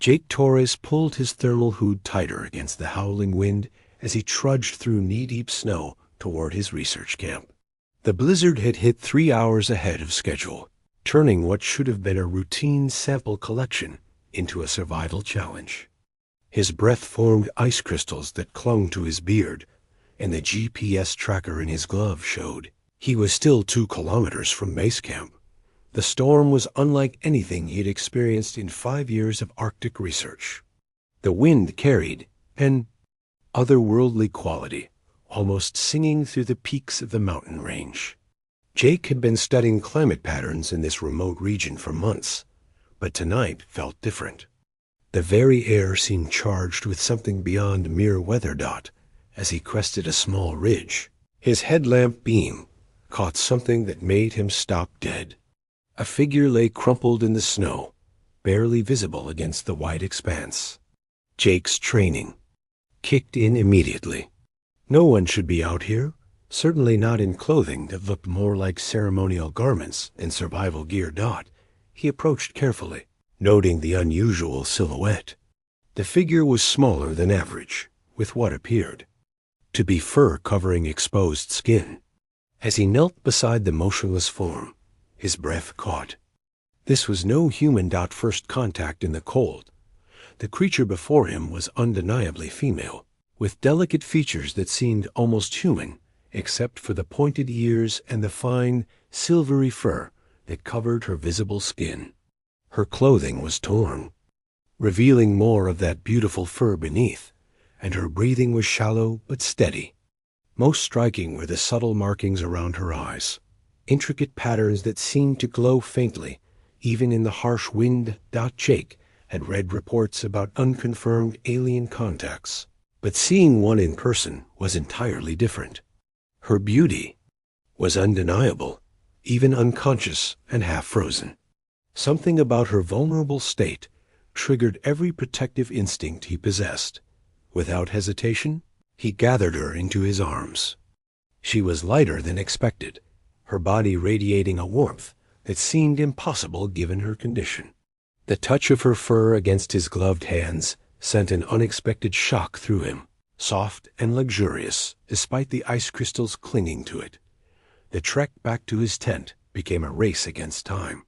Jake Torres pulled his thermal hood tighter against the howling wind as he trudged through knee-deep snow toward his research camp. The blizzard had hit 3 hours ahead of schedule, turning what should have been a routine sample collection into a survival challenge. His breath formed ice crystals that clung to his beard, and the GPS tracker in his glove showed he was still 2 kilometers from base camp. The storm was unlike anything he had experienced in 5 years of Arctic research. The wind carried an otherworldly quality, almost singing through the peaks of the mountain range. Jake had been studying climate patterns in this remote region for months, but tonight felt different. The very air seemed charged with something beyond mere weather dot as he crested a small ridge. His headlamp beam caught something that made him stop dead. A figure lay crumpled in the snow, barely visible against the white expanse. Jake's training kicked in immediately. No one should be out here, certainly not in clothing that looked more like ceremonial garments and survival gear. He approached carefully, noting the unusual silhouette. The figure was smaller than average, with what appeared to be fur covering exposed skin. As he knelt beside the motionless form, his breath caught. This was no human. First contact in the cold. The creature before him was undeniably female, with delicate features that seemed almost human, except for the pointed ears and the fine, silvery fur that covered her visible skin. Her clothing was torn, revealing more of that beautiful fur beneath, and her breathing was shallow but steady. Most striking were the subtle markings around her eyes, intricate patterns that seemed to glow faintly, even in the harsh wind. Jake had read reports about unconfirmed alien contacts, but seeing one in person was entirely different. Her beauty was undeniable, even unconscious and half-frozen. Something about her vulnerable state triggered every protective instinct he possessed. Without hesitation, he gathered her into his arms. She was lighter than expected, her body radiating a warmth that seemed impossible given her condition. The touch of her fur against his gloved hands sent an unexpected shock through him, soft and luxurious despite the ice crystals clinging to it. The trek back to his tent became a race against time.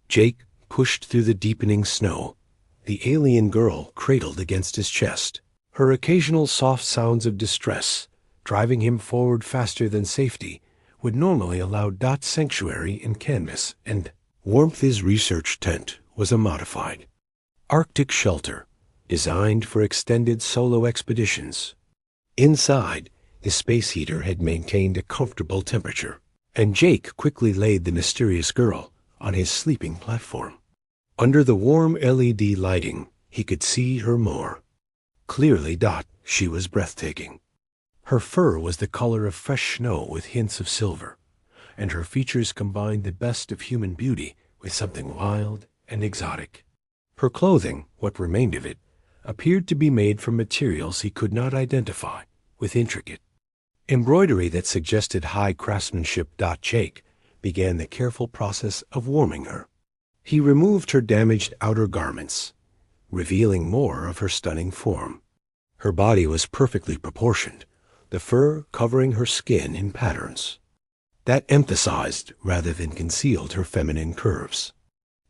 Jake pushed through the deepening snow, the alien girl cradled against his chest, her occasional soft sounds of distress driving him forward faster than safety would normally allow. Sanctuary in canvas and warmth. His research tent was a modified Arctic shelter designed for extended solo expeditions. Inside, the space heater had maintained a comfortable temperature, and Jake quickly laid the mysterious girl on his sleeping platform. Under the warm LED lighting, he could see her more clearly. She was breathtaking. Her fur was the color of fresh snow with hints of silver, and her features combined the best of human beauty with something wild and exotic. Her clothing, what remained of it, appeared to be made from materials he could not identify, with intricate embroidery that suggested high craftsmanship. Jake began the careful process of warming her. He removed her damaged outer garments, revealing more of her stunning form. Her body was perfectly proportioned, the fur covering her skin in patterns that emphasized rather than concealed her feminine curves.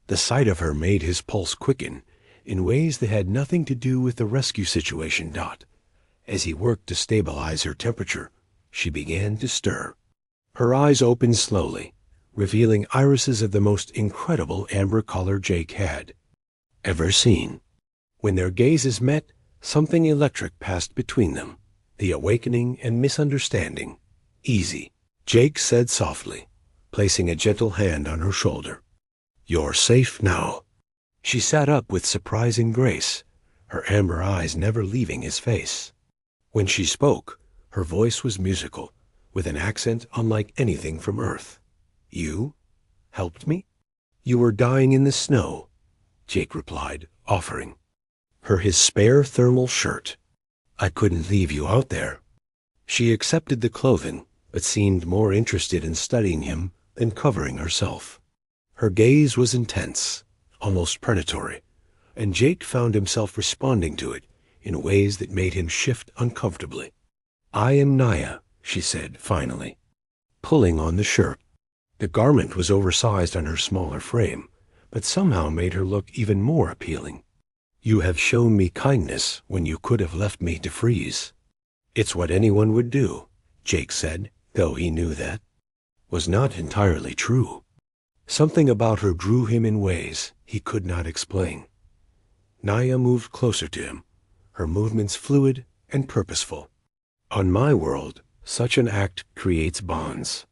The sight of her made his pulse quicken in ways that had nothing to do with the rescue situation. As he worked to stabilize her temperature, she began to stir. Her eyes opened slowly, revealing irises of the most incredible amber color Jake had ever seen. When their gazes met, something electric passed between them, the awakening and misunderstanding. Easy, Jake said softly, placing a gentle hand on her shoulder. You're safe now. She sat up with surprising grace, her amber eyes never leaving his face. When she spoke, her voice was musical, with an accent unlike anything from Earth. You helped me? You were dying in the snow, Jake replied, offering her his spare thermal shirt. I couldn't leave you out there. She accepted the clothing, but seemed more interested in studying him than covering herself. Her gaze was intense, almost predatory, and Jake found himself responding to it in ways that made him shift uncomfortably. "I am Naya," she said finally, pulling on the shirt. The garment was oversized on her smaller frame, but somehow made her look even more appealing. "You have shown me kindness when you could have left me to freeze." "It's what anyone would do," Jake said, though he knew that was not entirely true. Something about her drew him in ways he could not explain. Naya moved closer to him, her movements fluid and purposeful. "On my world, such an act creates bonds.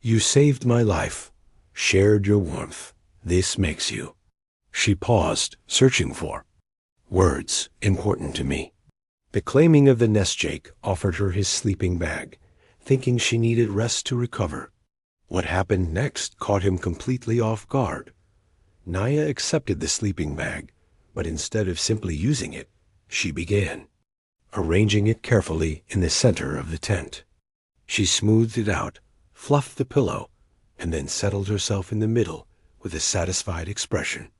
You saved my life, shared your warmth. This makes you." She paused, searching for words important to me. The claiming of the nest Jake offered her his sleeping bag, thinking she needed rest to recover. What happened next caught him completely off guard. Naya accepted the sleeping bag, but instead of simply using it, she began arranging it carefully in the center of the tent. She smoothed it out, fluffed the pillow, and then settled herself in the middle with a satisfied expression.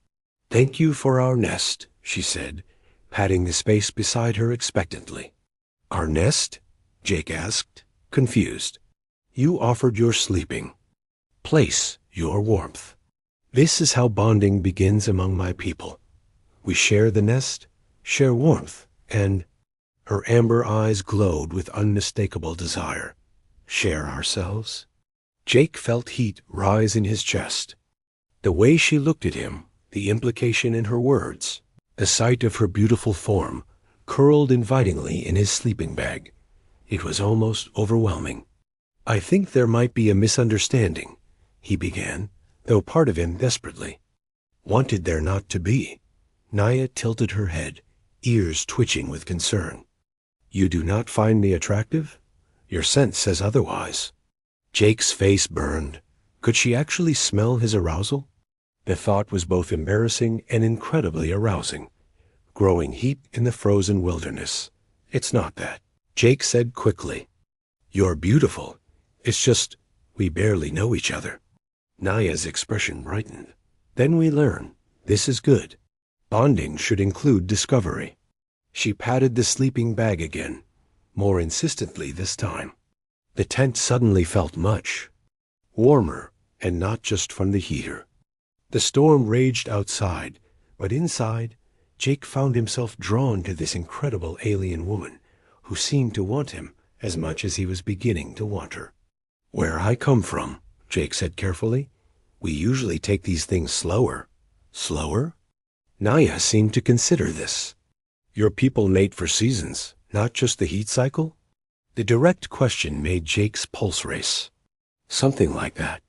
"Thank you for our nest," she said, patting the space beside her expectantly. "Our nest?" Jake asked, confused. "You offered your sleeping place, your warmth. This is how bonding begins among my people. We share the nest, share warmth, and—" her amber eyes glowed with unmistakable desire. "Share ourselves?" Jake felt heat rise in his chest. The way she looked at him, the implication in her words, the sight of her beautiful form, curled invitingly in his sleeping bag. It was almost overwhelming. "I think there might be a misunderstanding," he began, though part of him desperately wanted there not to be. Naya tilted her head, ears twitching with concern. "You do not find me attractive? Your scent says otherwise." Jake's face burned. Could she actually smell his arousal? The thought was both embarrassing and incredibly arousing. Growing heat in the frozen wilderness. "It's not that," Jake said quickly. "You're beautiful. It's just, we barely know each other." Naya's expression brightened. "Then we learn. This is good. Bonding should include discovery." She patted the sleeping bag again, more insistently this time. The tent suddenly felt much warmer, and not just from the heater. The storm raged outside, but inside, Jake found himself drawn to this incredible alien woman who seemed to want him as much as he was beginning to want her. "Where I come from," Jake said carefully, "we usually take these things slower." "Slower?" Naya seemed to consider this. "Your people mate for seasons, not just the heat cycle?" The direct question made Jake's pulse race. "Something like that."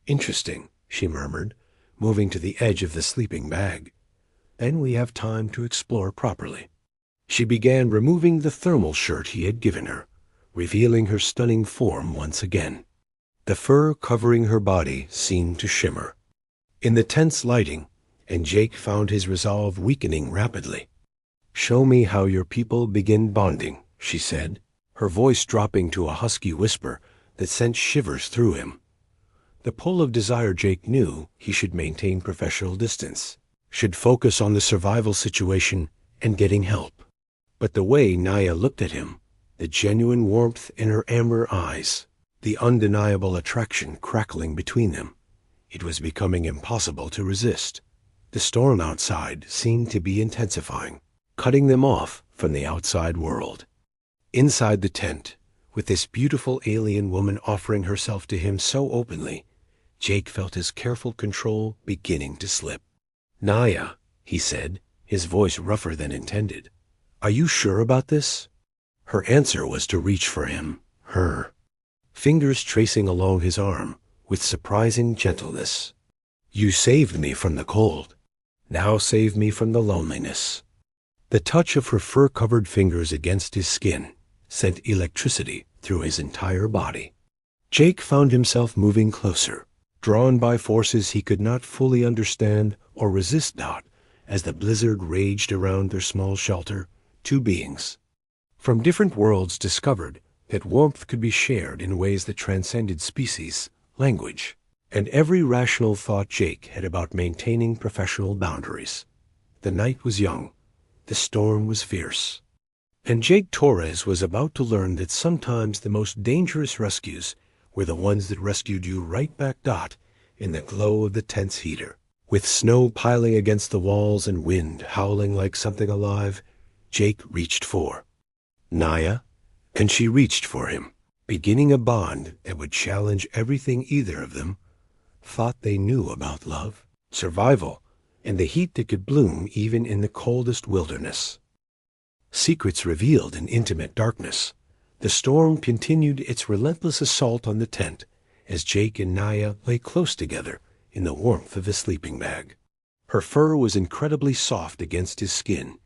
"Interesting," she murmured, moving to the edge of the sleeping bag. "Then we have time to explore properly." She began removing the thermal shirt he had given her, revealing her stunning form once again. The fur covering her body seemed to shimmer in the tense lighting, and Jake found his resolve weakening rapidly. "Show me how your people begin bonding," she said, her voice dropping to a husky whisper that sent shivers through him. The pull of desire Jake knew he should maintain professional distance, should focus on the survival situation and getting help. But the way Naya looked at him, the genuine warmth in her amber eyes, the undeniable attraction crackling between them, it was becoming impossible to resist. The storm outside seemed to be intensifying, cutting them off from the outside world. Inside the tent, with this beautiful alien woman offering herself to him so openly, Jake felt his careful control beginning to slip. "Naya," he said, his voice rougher than intended, "are you sure about this?" Her answer was to reach for him, her fingers tracing along his arm with surprising gentleness. "You saved me from the cold. Now save me from the loneliness." The touch of her fur-covered fingers against his skin sent electricity through his entire body. Jake found himself moving closer, drawn by forces he could not fully understand or resist not, as the blizzard raged around their small shelter. Two beings from different worlds discovered that warmth could be shared in ways that transcended species, language, and every rational thought Jake had about maintaining professional boundaries. The night was young. The storm was fierce. And Jake Torres was about to learn that sometimes the most dangerous rescues were the ones that rescued you right back in the glow of the tent's heater. With snow piling against the walls and wind howling like something alive, Jake reached for Naya, and she reached for him, beginning a bond that would challenge everything either of them thought they knew about love, survival, and the heat that could bloom even in the coldest wilderness. Secrets revealed in intimate darkness, the storm continued its relentless assault on the tent as Jake and Naya lay close together in the warmth of his sleeping bag. Her fur was incredibly soft against his skin,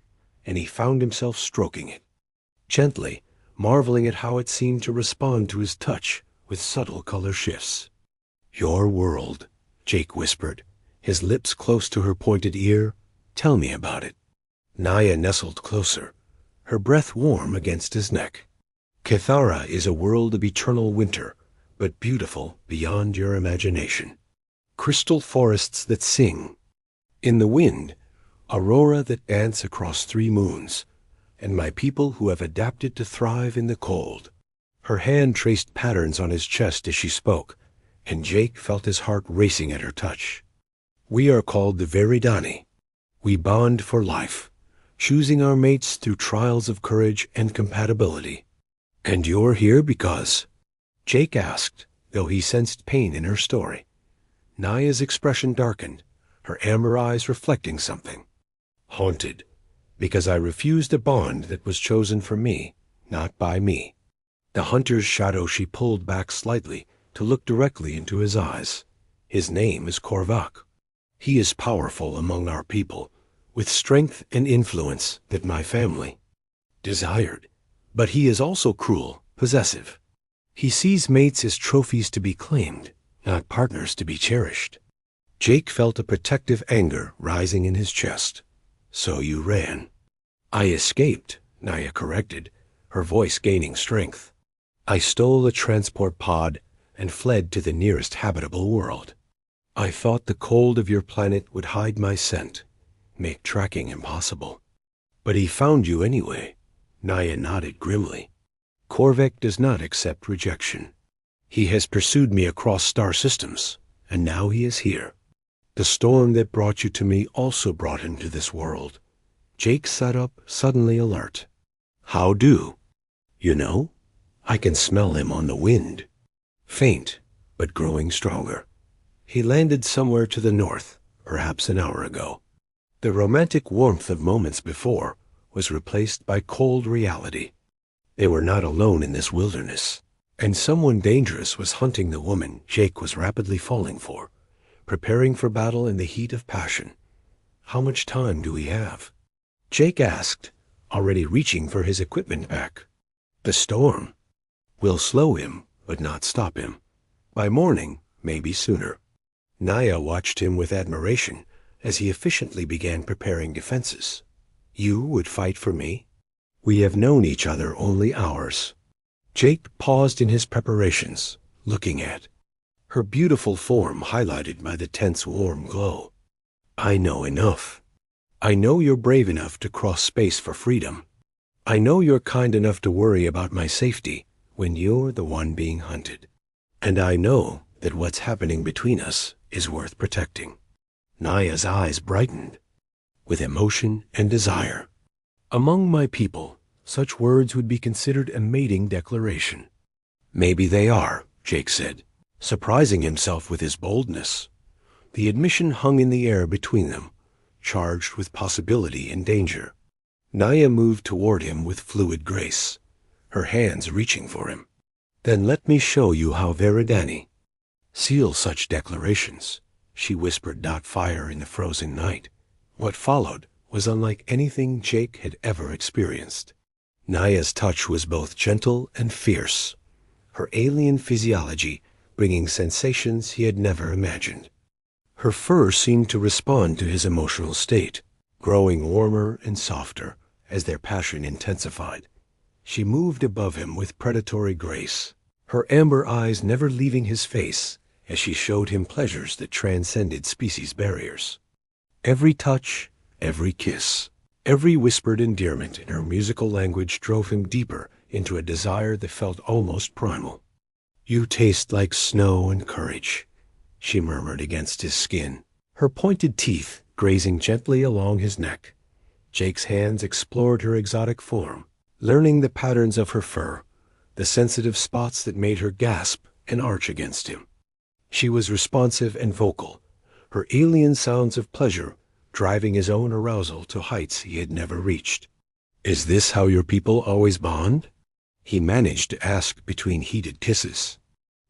and he found himself stroking it, gently, marveling at how it seemed to respond to his touch with subtle color shifts. "Your world," Jake whispered, his lips close to her pointed ear. "Tell me about it." Naya nestled closer, her breath warm against his neck. "Kithara is a world of eternal winter, but beautiful beyond your imagination. Crystal forests that sing in the wind, aurora that dance across 3 moons, and my people who have adapted to thrive in the cold." Her hand traced patterns on his chest as she spoke, and Jake felt his heart racing at her touch. "We are called the Veridani. We bond for life, choosing our mates through trials of courage and compatibility. And you're here because?" Jake asked, though he sensed pain in her story. Naya's expression darkened, her amber eyes reflecting something. "Haunted, because I refused a bond that was chosen for me, not by me." The hunter's shadow she pulled back slightly to look directly into his eyes. "His name is Korvac. He is powerful among our people, with strength and influence that my family desired. But he is also cruel, possessive. He sees mates as trophies to be claimed, not partners to be cherished." Jake felt a protective anger rising in his chest. "So you ran." "I escaped," Naya corrected, her voice gaining strength. "I stole a transport pod and fled to the nearest habitable world. I thought the cold of your planet would hide my scent, make tracking impossible. But he found you anyway." Naya nodded grimly. "Korvac does not accept rejection. He has pursued me across star systems, and now he is here. The storm that brought you to me also brought him to this world." Jake sat up, suddenly alert. "How do? You know, I can smell him on the wind. Faint, but growing stronger. He landed somewhere to the north, perhaps an hour ago." The romantic warmth of moments before was replaced by cold reality. They were not alone in this wilderness, and someone dangerous was hunting the woman Jake was rapidly falling for, preparing for battle in the heat of passion. "How much time do we have?" Jake asked, already reaching for his equipment pack. "The storm will slow him, but not stop him. By morning, maybe sooner." Naya watched him with admiration as he efficiently began preparing defenses. "You would fight for me? We have known each other only hours." Jake paused in his preparations, looking at her beautiful form highlighted by the tent's warm glow. "I know enough. I know you're brave enough to cross space for freedom. I know you're kind enough to worry about my safety when you're the one being hunted. And I know that what's happening between us is worth protecting." Naya's eyes brightened with emotion and desire. "Among my people, such words would be considered a mating declaration." "Maybe they are," Jake said, surprising himself with his boldness. The admission hung in the air between them, charged with possibility and danger. Naya moved toward him with fluid grace, her hands reaching for him. "Then let me show you how Veridani seal such declarations," she whispered dot fire in the frozen night. What followed was unlike anything Jake had ever experienced. Naya's touch was both gentle and fierce, her alien physiology bringing sensations he had never imagined. Her fur seemed to respond to his emotional state, growing warmer and softer as their passion intensified. She moved above him with predatory grace, her amber eyes never leaving his face as she showed him pleasures that transcended species barriers. Every touch, Every kiss, every whispered endearment in her musical language drove him deeper into a desire that felt almost primal. "You taste like snow and courage," she murmured against his skin, her pointed teeth grazing gently along his neck. Jake's hands explored her exotic form, learning the patterns of her fur, the sensitive spots that made her gasp and arch against him. She was responsive and vocal, her alien sounds of pleasure driving his own arousal to heights he had never reached. "Is this how your people always bond?" he managed to ask between heated kisses.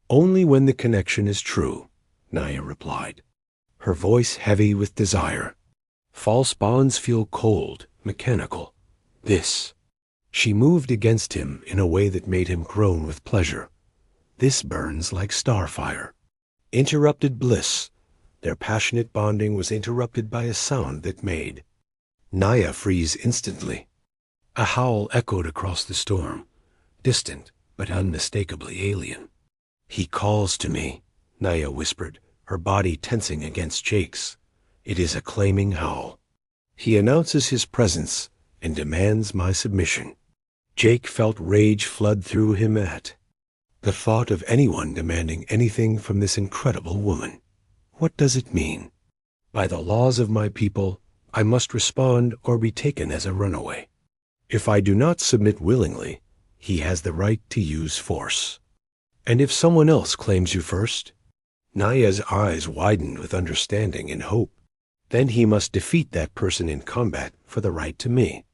"Only when the connection is true," Naya replied, her voice heavy with desire. "False bonds feel cold, mechanical. This—" She moved against him in a way that made him groan with pleasure. "This burns like starfire." Interrupted bliss. Their passionate bonding was interrupted by a sound that made Naya freeze instantly. A howl echoed across the storm, distant but unmistakably alien. "He calls to me," Naya whispered, her body tensing against Jake's. "It is a claiming howl. He announces his presence and demands my submission." Jake felt rage flood through him at the thought of anyone demanding anything from this incredible woman. What does it mean? By the laws of my people, I must respond or be taken as a runaway. If I do not submit willingly, he has the right to use force. And if someone else claims you first? Naya's eyes widened with understanding and hope. Then he must defeat that person in combat for the right to me.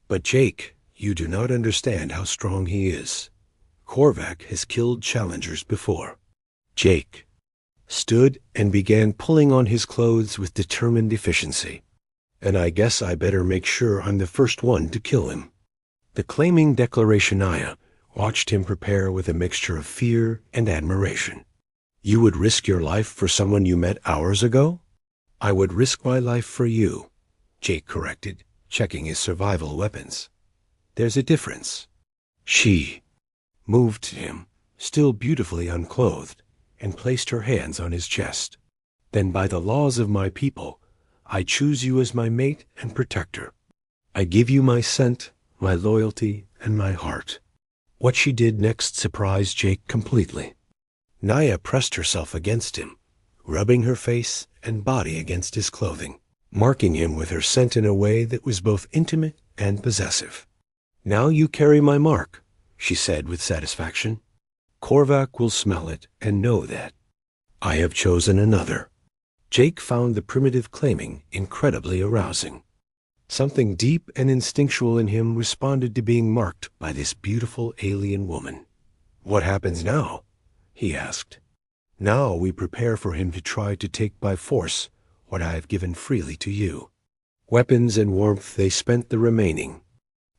But Jake, you do not understand how strong he is. Korvac has killed challengers before. Jake stood and began pulling on his clothes with determined efficiency. "And I guess I better make sure I'm the first one to kill him." The claiming declaration Naya watched him prepare with a mixture of fear and admiration. "You would risk your life for someone you met hours ago?" "I would risk my life for you," Jake corrected, checking his survival weapons. "There's a difference." She moved to him, still beautifully unclothed, and placed her hands on his chest. "Then by the laws of my people, I choose you as my mate and protector. I give you my scent, my loyalty, and my heart." What she did next surprised Jake completely. Naya pressed herself against him, rubbing her face and body against his clothing, marking him with her scent in a way that was both intimate and possessive. "Now you carry my mark," she said with satisfaction. "Korvac will smell it and know that I have chosen another." Jake found the primitive claiming incredibly arousing. Something deep and instinctual in him responded to being marked by this beautiful alien woman. "What happens now?" he asked. "Now we prepare for him to try to take by force what I have given freely to you." Weapons and warmth they spent the remaining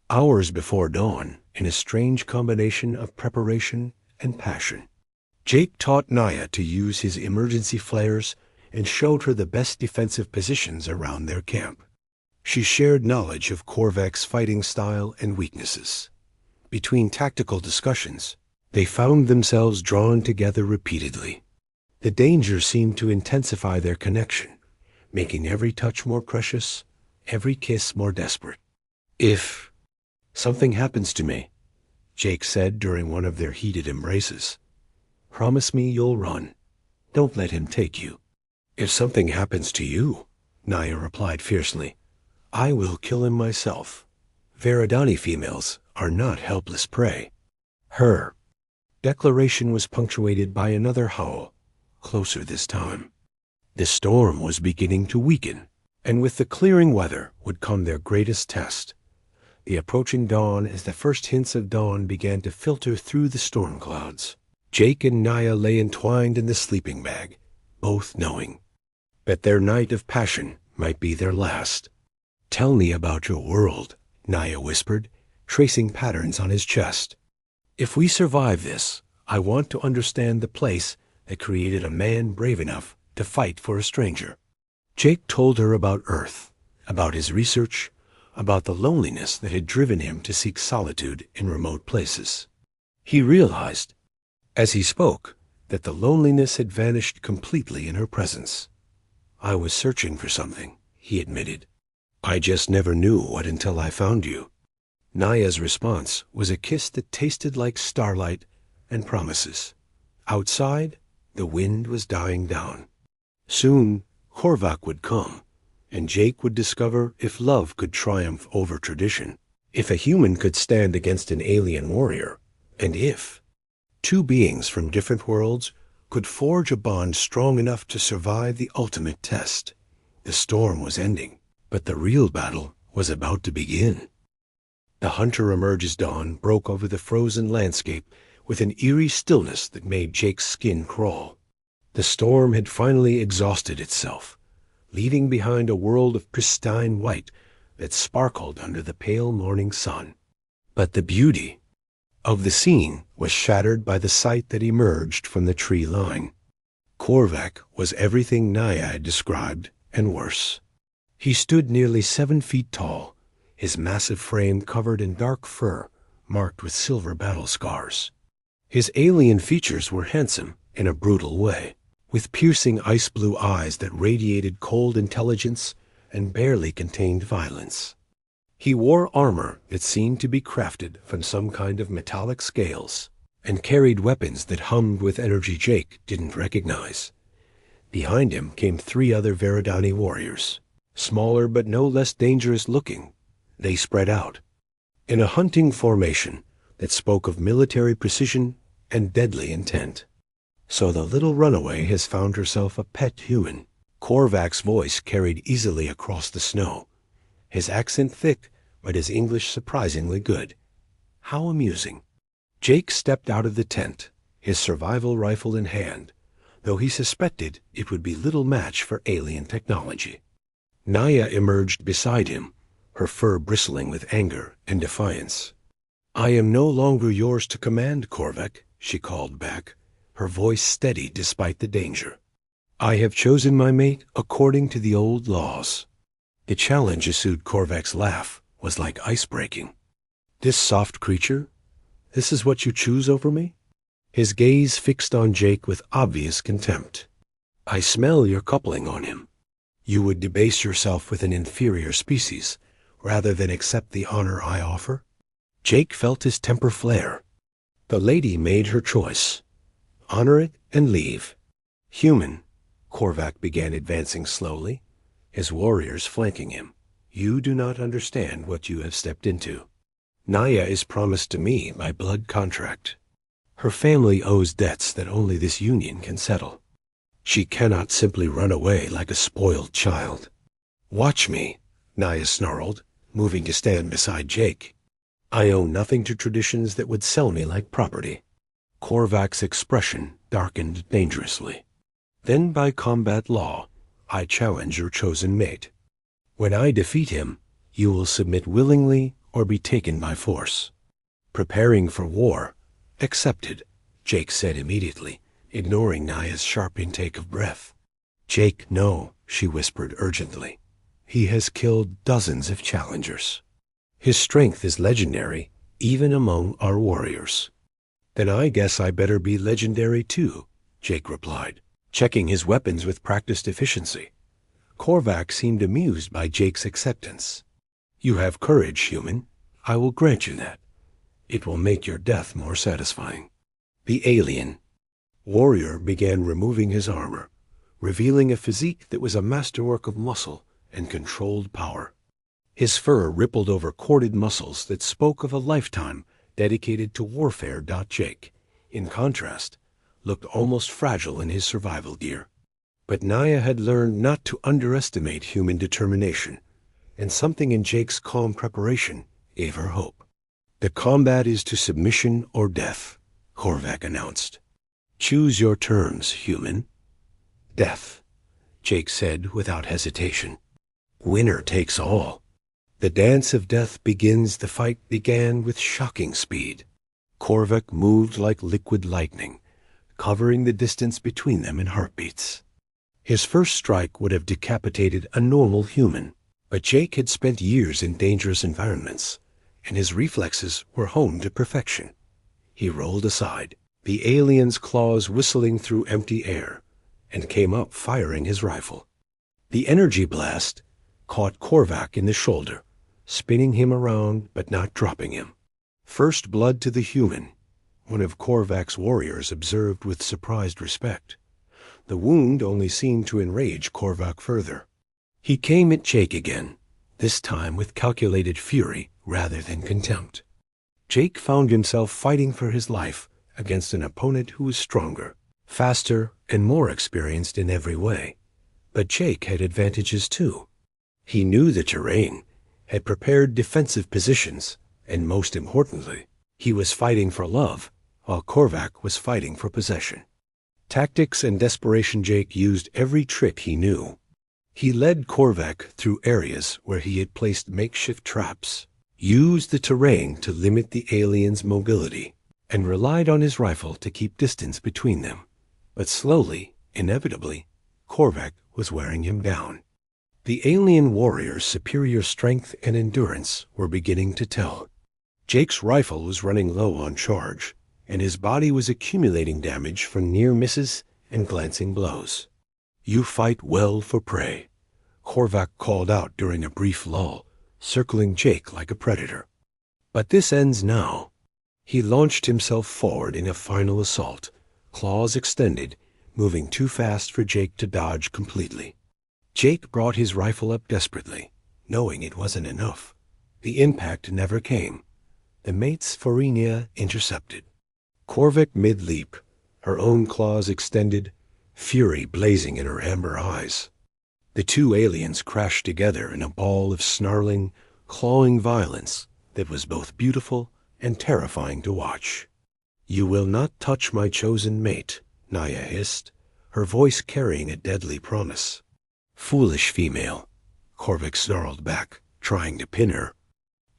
hours before dawn in a strange combination of preparation and passion. Jake taught Naya to use his emergency flares and showed her the best defensive positions around their camp. She shared knowledge of Korvac's fighting style and weaknesses. Between tactical discussions, they found themselves drawn together repeatedly. The danger seemed to intensify their connection, making every touch more precious, every kiss more desperate. "If something happens to me," Jake said during one of their heated embraces, "promise me you'll run. Don't let him take you." "If something happens to you," Naya replied fiercely, "I will kill him myself. Veridani females are not helpless prey." Her declaration was punctuated by another howl, closer this time. The storm was beginning to weaken, and with the clearing weather would come their greatest test. The approaching dawn as the first hints of dawn began to filter through the storm clouds. Jake and Naya lay entwined in the sleeping bag, both knowing that their night of passion might be their last. "Tell me about your world," Naya whispered, tracing patterns on his chest. "If we survive this, I want to understand the place that created a man brave enough to fight for a stranger." Jake told her about Earth, about his research, about the loneliness that had driven him to seek solitude in remote places. He realized, as he spoke, that the loneliness had vanished completely in her presence. "I was searching for something," he admitted. I just never knew what until I found you. Naya's response was a kiss that tasted like starlight and promises. Outside, the wind was dying down. Soon, Korvac would come, and Jake would discover if love could triumph over tradition, if a human could stand against an alien warrior, and if two beings from different worlds could forge a bond strong enough to survive the ultimate test. The storm was ending, but the real battle was about to begin. The hunter emerges dawn broke over the frozen landscape with an eerie stillness that made Jake's skin crawl. The storm had finally exhausted itself, leaving behind a world of pristine white that sparkled under the pale morning sun. But the beauty of the scene was shattered by the sight that emerged from the tree line. Korvac was everything Naya had described, and worse. He stood nearly 7 feet tall, his massive frame covered in dark fur marked with silver battle scars. His alien features were handsome in a brutal way, with piercing ice-blue eyes that radiated cold intelligence and barely contained violence. He wore armor that seemed to be crafted from some kind of metallic scales, and carried weapons that hummed with energy Jake didn't recognize. Behind him came 3 other Veridani warriors, smaller but no less dangerous looking. They spread out in a hunting formation that spoke of military precision and deadly intent. So the little runaway has found herself a pet human. Korvac's voice carried easily across the snow, his accent thick, but his English surprisingly good. How amusing. Jake stepped out of the tent, his survival rifle in hand, though he suspected it would be little match for alien technology. Naya emerged beside him, her fur bristling with anger and defiance. "I am no longer yours to command, Korvac," she called back, her voice steady despite the danger. "I have chosen my mate according to the old laws." The challenge issued Korvac's laugh was like ice breaking. "This soft creature? This is what you choose over me?" His gaze fixed on Jake with obvious contempt. "I smell your coupling on him. You would debase yourself with an inferior species, rather than accept the honor I offer?" Jake felt his temper flare. The lady made her choice. Honor it and leave. "Human," Korvac began advancing slowly, his warriors flanking him. "You do not understand what you have stepped into. Naya is promised to me by blood contract. Her family owes debts that only this union can settle. She cannot simply run away like a spoiled child." "Watch me," Naya snarled, moving to stand beside Jake. "I owe nothing to traditions that would sell me like property." Korvac's expression darkened dangerously. "Then by combat law, I challenge your chosen mate. When I defeat him, you will submit willingly or be taken by force." "Preparing for war. Accepted," Jake said immediately, ignoring Naya's sharp intake of breath. "Jake, no," she whispered urgently. "He has killed dozens of challengers. His strength is legendary, even among our warriors." "Then I guess I better be legendary too," Jake replied, checking his weapons with practiced efficiency. Korvac seemed amused by Jake's acceptance. "You have courage, human. I will grant you that. It will make your death more satisfying." The alien warrior began removing his armor, revealing a physique that was a masterwork of muscle and controlled power. His fur rippled over corded muscles that spoke of a lifetime dedicated to warfare. Jake, in contrast, looked almost fragile in his survival gear. But Naya had learned not to underestimate human determination, and something in Jake's calm preparation gave her hope. "The combat is to submission or death," Korvac announced. "Choose your terms, human." "Death," Jake said without hesitation. "Winner takes all." The dance of death begins. The fight began with shocking speed. Korvac moved like liquid lightning, covering the distance between them in heartbeats. His first strike would have decapitated a normal human, but Jake had spent years in dangerous environments, and his reflexes were honed to perfection. He rolled aside, the alien's claws whistling through empty air, and came up firing his rifle. The energy blast, caught Korvac in the shoulder, spinning him around but not dropping him. First blood to the human, one of Korvac's warriors observed with surprised respect. The wound only seemed to enrage Korvac further. He came at Jake again, this time with calculated fury rather than contempt. Jake found himself fighting for his life against an opponent who was stronger, faster, and more experienced in every way. But Jake had advantages too. He knew the terrain, had prepared defensive positions, and most importantly, he was fighting for love, while Korvac was fighting for possession. Tactics and desperation, Jake used every trick he knew. He led Korvac through areas where he had placed makeshift traps, used the terrain to limit the aliens' mobility, and relied on his rifle to keep distance between them. But slowly, inevitably, Korvac was wearing him down. The alien warrior's superior strength and endurance were beginning to tell. Jake's rifle was running low on charge, and his body was accumulating damage from near misses and glancing blows. "You fight well for prey," Korvac called out during a brief lull, circling Jake like a predator. "But this ends now." He launched himself forward in a final assault, claws extended, moving too fast for Jake to dodge completely. Jake brought his rifle up desperately, knowing it wasn't enough. The impact never came. The mate's Phorinia intercepted. Korvac mid-leap, her own claws extended, fury blazing in her amber eyes. The two aliens crashed together in a ball of snarling, clawing violence that was both beautiful and terrifying to watch. "You will not touch my chosen mate," Naya hissed, her voice carrying a deadly promise. "Foolish female," Korvac snarled back, trying to pin her.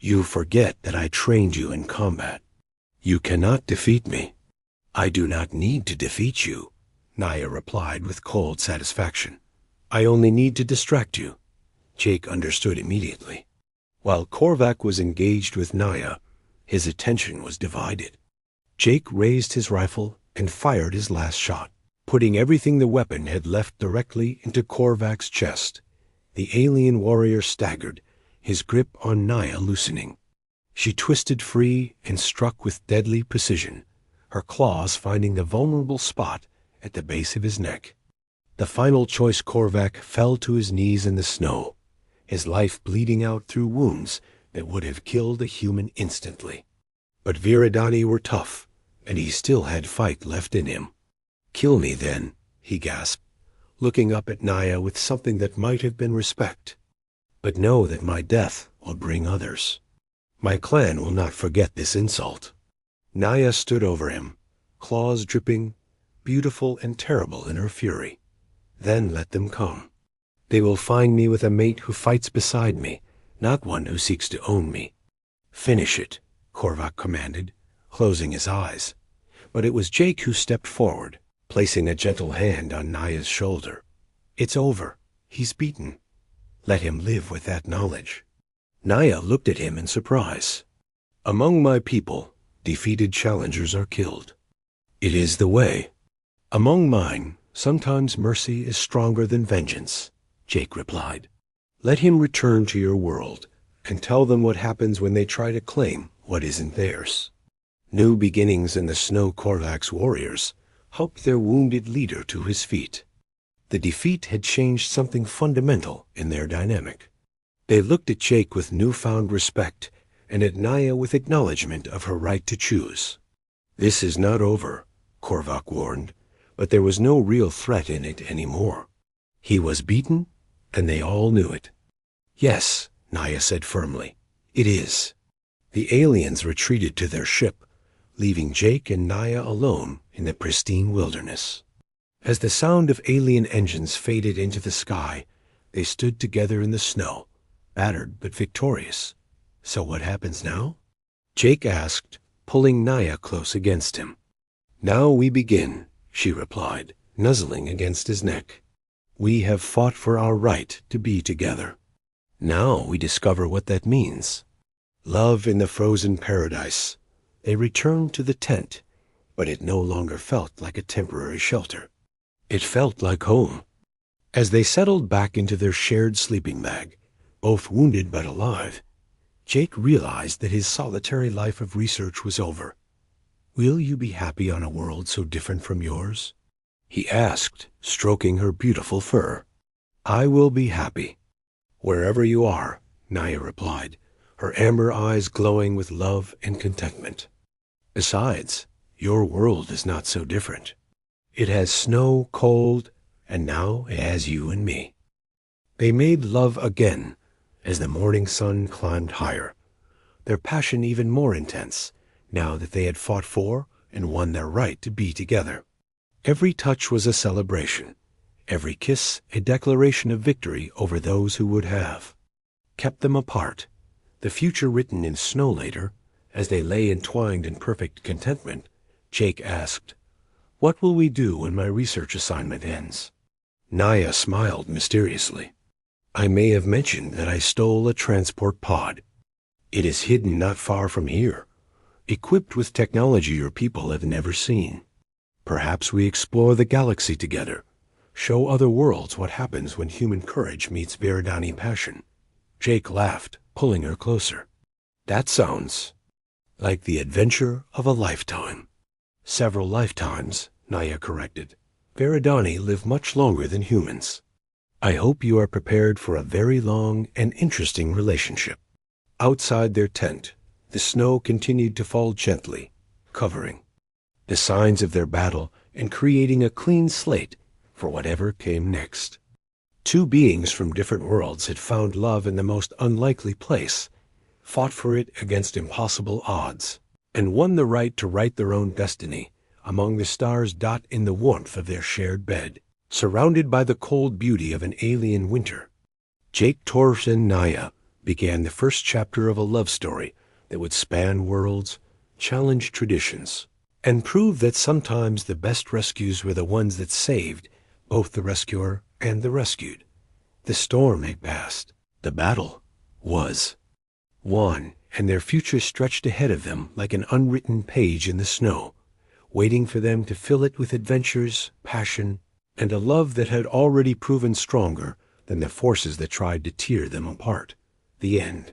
"You forget that I trained you in combat. You cannot defeat me." "I do not need to defeat you," Naya replied with cold satisfaction. "I only need to distract you." Jake understood immediately. While Korvac was engaged with Naya, his attention was divided. Jake raised his rifle and fired his last shot, putting everything the weapon had left directly into Korvac's chest. The alien warrior staggered, his grip on Naya loosening. She twisted free and struck with deadly precision, her claws finding the vulnerable spot at the base of his neck. The final choice, Korvac fell to his knees in the snow, his life bleeding out through wounds that would have killed a human instantly. But Viridani were tough, and he still had fight left in him. "Kill me then," he gasped, looking up at Naya with something that might have been respect. "But know that my death will bring others. My clan will not forget this insult." Naya stood over him, claws dripping, beautiful and terrible in her fury. "Then let them come. They will find me with a mate who fights beside me, not one who seeks to own me." "Finish it," Korvac commanded, closing his eyes. But it was Jake who stepped forward, placing a gentle hand on Naya's shoulder. "It's over. He's beaten. Let him live with that knowledge." Naya looked at him in surprise. "Among my people, defeated challengers are killed. It is the way. Among mine, sometimes mercy is stronger than vengeance," Jake replied. "Let him return to your world and tell them what happens when they try to claim what isn't theirs." New beginnings in the Snow Korvac's warriors helped their wounded leader to his feet. The defeat had changed something fundamental in their dynamic. They looked at Jake with newfound respect and at Naya with acknowledgement of her right to choose. "This is not over," Korvac warned, but there was no real threat in it anymore. He was beaten, and they all knew it. "Yes," Naya said firmly, "it is." The aliens retreated to their ship, leaving Jake and Naya alone in the pristine wilderness. As the sound of alien engines faded into the sky, they stood together in the snow, battered but victorious. "So what happens now?" Jake asked, pulling Naya close against him. "Now we begin," she replied, nuzzling against his neck. "We have fought for our right to be together. Now we discover what that means. Love in the frozen paradise." They returned to the tent, but it no longer felt like a temporary shelter. It felt like home. As they settled back into their shared sleeping bag, Both wounded but alive, Jake realized that his solitary life of research was over. "Will you be happy on a world so different from yours?" he asked, stroking her beautiful fur. "I will be happy, wherever you are," Naya replied, her amber eyes glowing with love and contentment. "Besides, your world is not so different. It has snow, cold, and now it has you and me." They made love again as the morning sun climbed higher, their passion even more intense now that they had fought for and won their right to be together. Every touch was a celebration, every kiss a declaration of victory over those who would have kept them apart, the future written in snow later. As they lay entwined in perfect contentment, Jake asked, "What will we do when my research assignment ends?" Naya smiled mysteriously. "I may have mentioned that I stole a transport pod. It is hidden not far from here, equipped with technology your people have never seen. Perhaps we explore the galaxy together, show other worlds what happens when human courage meets Viridani passion." Jake laughed, pulling her closer. "That sounds like the adventure of a lifetime." "Several lifetimes," Naya corrected. "Viridani live much longer than humans. I hope you are prepared for a very long and interesting relationship." Outside their tent, the snow continued to fall gently, covering the signs of their battle and creating a clean slate for whatever came next. Two beings from different worlds had found love in the most unlikely place, fought for it against impossible odds, and won the right to write their own destiny among the stars dot in the warmth of their shared bed, surrounded by the cold beauty of an alien winter. Jake Torf and Naya began the first chapter of a love story that would span worlds, challenge traditions, and prove that sometimes the best rescues were the ones that saved both the rescuer and the rescued. The storm had passed. The battle was won, and their future stretched ahead of them like an unwritten page in the snow, waiting for them to fill it with adventures, passion, and a love that had already proven stronger than the forces that tried to tear them apart. The end.